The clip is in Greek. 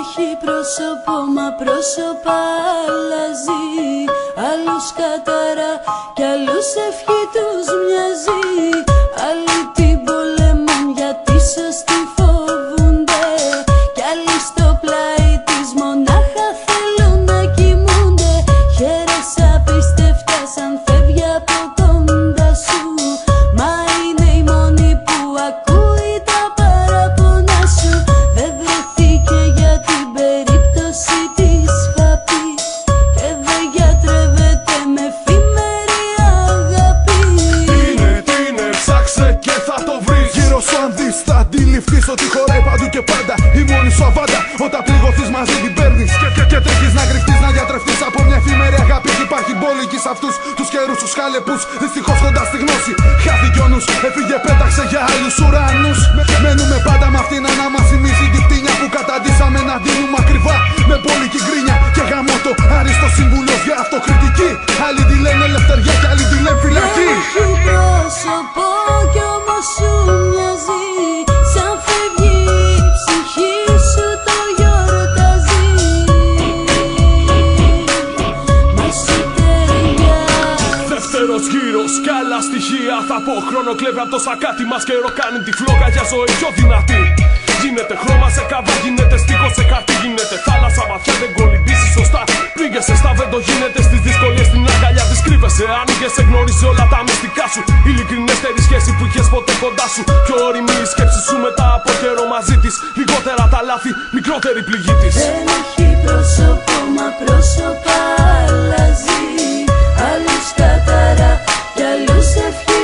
έχει πρόσωπο, μα πρόσωπα αλλάζει. Άλλους κατάρα κι άλλους ευχή τους μοιάζει. Άλλοι την πολεμούν γιατί σωστοί φοβούνται. Κι άλλοι στο πλάι της μονάχα θέλουν να κοιμούνται. Χαίρεσαι απίστευτα σαν φεύγει από κοντά σου. Μα είναι η μόνη που ακούει τα παραπονά σου. Δεν βρεθήκε για την περίπτωση της χαπή. Και δεν γιατρεύεται με εφήμερη αγάπη. Τι είναι, ψάξε και θα το βρεις. Γύρω σου αν δεις θα αντιληφθείς ότι χωράει παντού και πάντα η μόνη σου αβάντα. Όταν πληγωθείς μαζί την παίρνεις και τρέχεις να κρυφτείς, να διατρεφτείς από μια εφήμερη αγάπη. Υπάρχει μπόλικη σε αυτούς τους καιρούς τους χάλεπους. Δυστυχώς κοντά στη γνώση χάθηκε ο νους. Έφυγε, πέταξε για άλλους ουρανούς. Μένουμε πάντα με αυτήν να μας θυμίζει την κτίνια που καταντήσαμε να δίνουμε ακριβά. Με μπόλικη γκρίνια και γαμώτο άριστο συμβουλός για αυτοκριτική. Άλλοι τη λένε ελευθεριά και άλλοι τη λένε φυλακή. Έχει πρόσωπο κι όμως σου μοιάζει. Σαν φεύγει η ψυχή σου το γιορτάζει. Μα σου ταιριάζει. Δεύτερος γύρος κι άλλα στοιχεία θα πω. Χρόνο κλέβει απ' το σακάτι μας, καιρό κάνει τη φλόγα για ζωή πιο δυνατή. Γίνεται χρώμα σε καβά, γίνεται στίχος σε χαρτί. Γίνεται θάλασσα βαθιά, δεν κολυμπήσει σωστά. Πήγεσαι στα βέντο, γίνεται στις δυσκολίες στην αγκαλιά της κρύβεσαι. Άνοιγεσαι, γνώρισε όλα τα μυστικά σου. Ειλικρινέστερη σχέση που είχες ποτέ κοντά σου. Πιο όριμη η σκέψη σου μετά από καιρό μαζί της. Λιγότερα τα λάθη, μικρότερη πληγή της. Δεν έχει πρόσωπο, μα πρόσωπα αλλάζει. Άλλους κατάρα κι άλλους ευχή